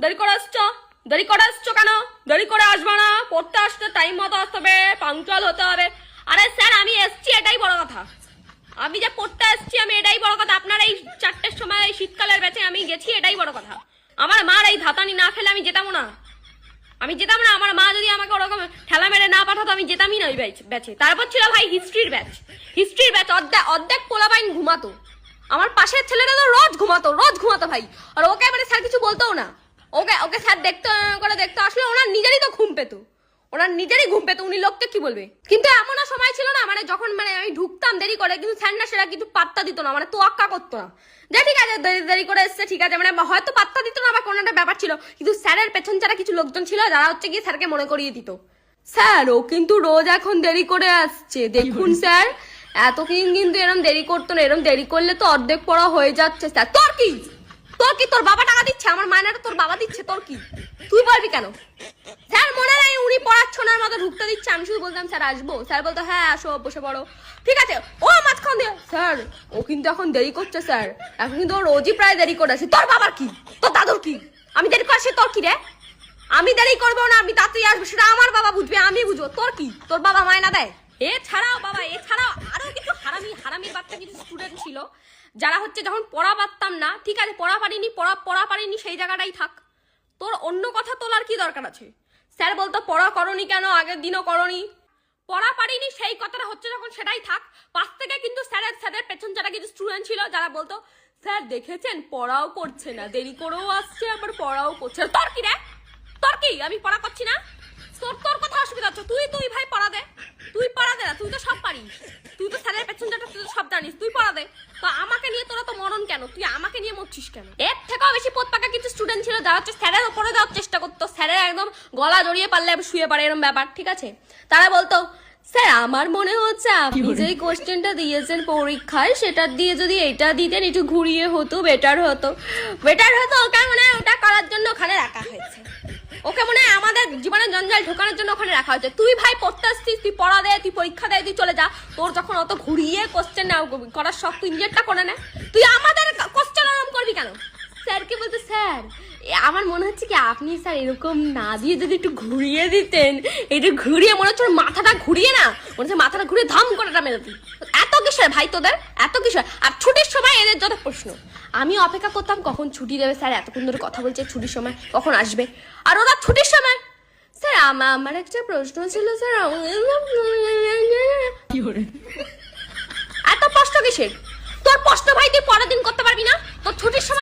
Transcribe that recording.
দেরি করে আসছো? দেরি করে আসছো কেন? দেরি করে আসবে না, পড়তে আসতে টাইম মতো আসতে হবে, পাংচুয়াল হতে হবে। আরে স্যার আমি এসছি, এটাই বড় কথা। আমি যে পড়তে আসছি আমি এটাই বড় কথা। আপনার এই 4টের সময় এই শীতকালের ব্যাচে আমি গেছি, এটাই বড় কথা। আমার মার এই ধাতানি না খেলে আমি যেতাম না। আমি যেতাম না। আমার মা যদি আমাকে ওরকম ঠেলা মেরে না পাঠাতো আমি যেতামই না ওই ব্যাচে। তারপর ছিল ভাই হিস্ট্রির ব্যাচ। হিস্ট্রির ব্যাচ অর্ধেক পোলাপাইন ঘুমাতো। আমার পাশের ছেলেটা তো রোজ ঘুমাতো ভাই। আর ওকে মানে স্যার কিছু বলতেও না। ওকে স্যার দেখতে আসলে ওনার নিজেরই তো ঘুম পেতো। উনি লোককে কি বলবে? কিন্তু এমনও সময় ছিল না, মানে যখন মানে আমি ঢুকতাম দেরি করে, কিন্তু স্যার না সেটা কিছু পাত্তা দিত না, মানে তোয়াক্কা করতো না। যে ঠিক আছে দেরি করে এসছে, ঠিক আছে, মানে হয়তো পাত্তা দিত না বা কোনো একটা ব্যাপার ছিল, কিন্তু স্যারের পেছন ছাড়া কিছু লোকজন ছিল যারা হচ্ছে গিয়ে স্যারকে মনে করিয়ে দিত, স্যার ও কিন্তু রোজ এখন দেরি করে আসছে, দেখুন স্যার এতদিন কিন্তু এরম দেরি করতো না, এরম দেরি করলে তো অর্ধেক পড়া হয়ে যাচ্ছে। স্যার তোর কি তোর বাবা টাকা দিচ্ছে, আমার মায়নাটা তোর বাবা দিচ্ছে, তোর কি? তুই বলবি কেন? স্যার মনে নাই উনি পড়াচ্ছনার মতো ঢুকতে দিচ্ছে, আমি শুধু বলতাম স্যার আসবো, স্যার বলতো হ্যাঁ আসো বসে পড়ো, ঠিক আছে। ও মাঝখান দিয়ে স্যার ও কিন্তু এখন দেরি করছে, স্যার এখন কিন্তু ও রোজই প্রায় দেরি করে আসে। তোর বাবার কি, তোর দাদুর কি? আমি দেরি করে আসি, তোর কি রে? আমি দেরি করবো না, আমি তাড়াতাড়ি আসবো, সেটা আমার বাবা বুঝবে, আমি বুঝবো। তোর কি? তোর বাবা মায়না দেয়? এছাড়াও আরো কিছু হারামির বাচ্চা কিছু স্টুডেন্ট ছিল যারা হচ্ছে যখন পড়া পারতাম না, ঠিক আছে পড়া পারিনি সেই জায়গাটাই থাক, তোর অন্য কথা তোলার কি দরকার আছে? স্যার বলতো পড়া করনি কেন, আগের দিনও করনি, পড়া পারিনি সেই কথাটা হচ্ছে যখন সেটাই থাক। পাশ থেকে কিন্তু স্যারের পেছন যারা কিছু স্টুডেন্ট ছিল যারা বলতো স্যার দেখেছেন পড়াও করছে না, দেরি করেও আসছে আবার পড়াও করছে না। তোর কি রে? তোর কি? আমি পড়া করছি না? তোর কথা অসুবিধা হচ্ছে? তুই ভাই পড়া দে, তুই পড়া দে না, তুই তো সব পারিস, তুই তো স্যারের পেছন যাটা তুই তো সব জানিস, তুই পড়া দে। তো আমাকে নিয়ে তোরা তো মরণ কেন? তুই আমাকে নিয়ে মরছিস কেন? এর থেকেও বেশি পোতপাকা কিছু স্টুডেন্ট ছিল যারা হচ্ছে স্যারের উপরে যাওয়ার চেষ্টা করতো, স্যারের একদম গলা জড়িয়ে পারলে শুয়ে পড়ে এরকম ব্যাপার, ঠিক আছে। তারা বলতো স্যার আমার মনে হচ্ছে আপনি যেই কোশ্চেনটা দিয়েছেন পরীক্ষায় সেটা দিয়ে যদি এটা দিতেন একটু ঘুরিয়ে হতো বেটার হতো। ওকে মনে হয় ওটা করার জন্য ওখানে রাখা হয়েছে, ওকে মনে হয় আমাদের জীবনে জঞ্জাল ঢোকানোর জন্য ওখানে রাখা হয়েছে। তুই ভাই পড়তে আসছিস, তুই পড়া দে, তুই পরীক্ষা দে, তুই চলে যা। তোর যখন অত ঘুরিয়ে কোশ্চেন না করার শখ, তুই নিজেরটা করে নে। তুই আমাদের কোশ্চেন আরম্ভ করবি কেন? স্যারকে বলতো স্যার আমার মনে হচ্ছে কি আপনি স্যার এরকম না দিয়ে যদি একটু ঘুরিয়ে দিতেন, একটু ঘুরিয়ে মনে হচ্ছে মাথাটা ঘুরিয়ে না, মনে হচ্ছে মাথাটা ঘুরিয়ে ধাম করে মেরে দিই। এত কিসের ভাই তোদের, এত কিসের? আর ছুটির সময় এদের যত প্রশ্ন, আমি অপেক্ষা করতাম কখন ছুটি দেবে, স্যার এতক্ষণ ধরে কথা বলছে ছুটির সময় কখন আসবে, আর ওরা ছুটির সময় স্যার আমার একটা প্রশ্ন ছিল স্যার। এত প্রশ্ন কিসের? তোর প্রশ্ন ভাই তুই পরের দিন করতে পারবি না? তোর ছুটির সময়